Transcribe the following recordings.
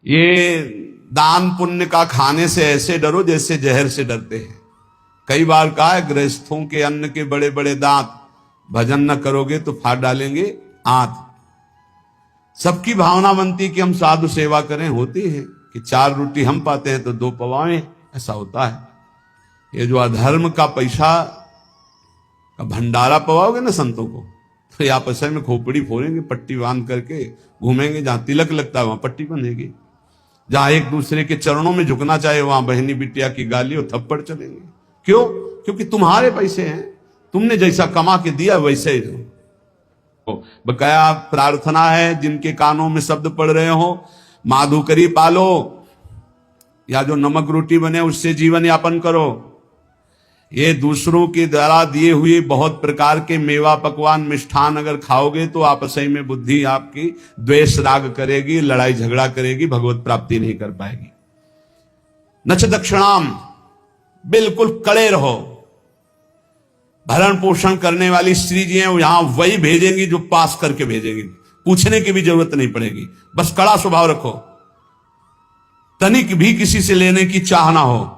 ये दान पुण्य का खाने से ऐसे डरो जैसे जहर से डरते हैं। कई बार कहा है, गृहस्थों के अन्न के बड़े बड़े दांत, भजन न करोगे तो फाड़ डालेंगे आंत। सबकी भावना बनती कि हम साधु सेवा करें, होती है कि 4 रोटी हम पाते हैं तो 2 पवाएं, ऐसा होता है। ये जो अधर्म का पैसा का भंडारा पवाओगे ना संतों को, तो ये आपस में खोपड़ी फोड़ेंगे, पट्टी बांध करके घूमेंगे। जहां तिलक लगता है वहां पट्टी बंधेगी, जहां एक दूसरे के चरणों में झुकना चाहे वहां बहनी बिटिया की गाली और थप्पड़ चलेंगे। क्यों? क्योंकि तुम्हारे पैसे हैं, तुमने जैसा कमा के दिया वैसे ही दो। बकाया प्रार्थना है, जिनके कानों में शब्द पड़ रहे हो, माधुकरी पालो या जो नमक रोटी बने उससे जीवन यापन करो। ये दूसरों के द्वारा दिए हुए बहुत प्रकार के मेवा पकवान मिष्ठान अगर खाओगे तो आपस में बुद्धि आपकी द्वेष राग करेगी, लड़ाई झगड़ा करेगी, भगवत प्राप्ति नहीं कर पाएगी। नच दक्षिणाम, बिल्कुल कड़े रहो। भरण पोषण करने वाली स्त्री जी हैं, यहां वही भेजेंगी जो पास करके भेजेंगी, पूछने की भी जरूरत नहीं पड़ेगी। बस कड़ा स्वभाव रखो, तनिक भी किसी से लेने की चाह ना हो।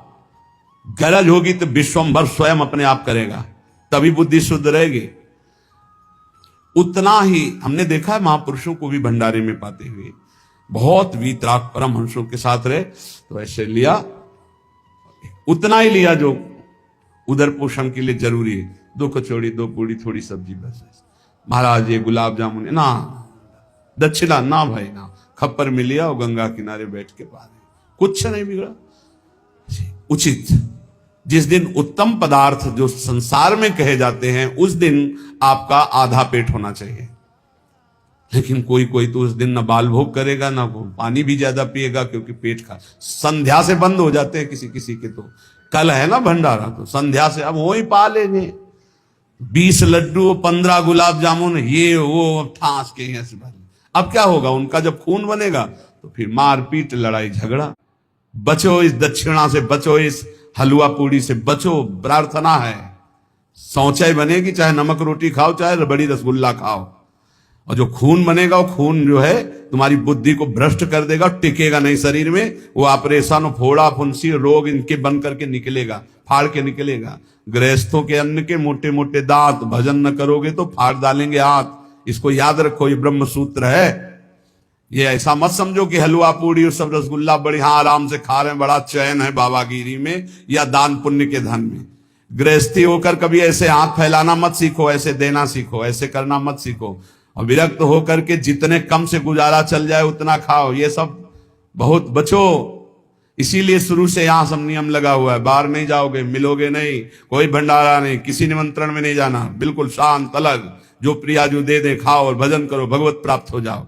गरज होगी तो विश्वंभर स्वयं अपने आप करेगा, तभी बुद्धि शुद्ध रहेगी। उतना ही हमने देखा है महापुरुषों को भी भंडारे में पाते हुए, बहुत वीतराग परमहंसों के साथ रहे तो ऐसे लिया, उतना ही लिया जो उदर पोषण के लिए जरूरी है। 2 कचौड़ी, 2 पूड़ी, थोड़ी सब्जी, बस। महाराज ये गुलाब जामुन ना, दक्षिणा ना भाई ना, खप्पर में लिया और गंगा किनारे बैठ के पा रहे, कुछ नहीं बिगड़ा। उचित, जिस दिन उत्तम पदार्थ जो संसार में कहे जाते हैं उस दिन आपका आधा पेट होना चाहिए। लेकिन कोई कोई तो उस दिन न बाल भोग करेगा, ना पानी भी ज्यादा पिएगा, क्योंकि पेट का संध्या से बंद हो जाते हैं किसी किसी के। तो कल है ना भंडारा, तो संध्या से अब वो ही पा लेंगे। 20 लड्डू, 15 गुलाब जामुन, ये वो ठास के हैं। अब क्या होगा उनका? जब खून बनेगा तो फिर मारपीट, लड़ाई झगड़ा। बचो इस दक्षिणा से, बचो इस हलवा पूड़ी से बचो। प्रार्थना है, शौचाई बनेगी, चाहे नमक रोटी खाओ, चाहे रबड़ी रसगुल्ला खाओ। और जो खून बनेगा वो खून जो है तुम्हारी बुद्धि को भ्रष्ट कर देगा, टिकेगा नहीं शरीर में। वो ऑपरेशन, फोड़ा फुंसी, रोग इनके बन करके निकलेगा, फाड़ के निकलेगा। गृहस्थों के अन्न के मोटे मोटे दांत, भजन न करोगे तो फाड़ डालेंगे हाथ। इसको याद रखो, ये ब्रह्म सूत्र है। ये ऐसा मत समझो कि हलवा पूड़ी और सब रसगुल्ला बड़ी हाँ आराम से खा रहे हैं, बड़ा चैन है बाबागिरी में या दान पुण्य के धन में। गृहस्थी होकर कभी ऐसे हाथ फैलाना मत सीखो, ऐसे देना सीखो, ऐसे करना मत सीखो। और विरक्त होकर के जितने कम से गुजारा चल जाए उतना खाओ, ये सब बहुत बचो। इसीलिए शुरू से यहां सब नियम लगा हुआ है, बाहर नहीं जाओगे, मिलोगे नहीं, कोई भंडारा नहीं, किसी निमंत्रण में नहीं जाना, बिल्कुल शांत अलग, जो प्रिया जो दे दे खाओ और भजन करो, भगवत प्राप्त हो जाओ।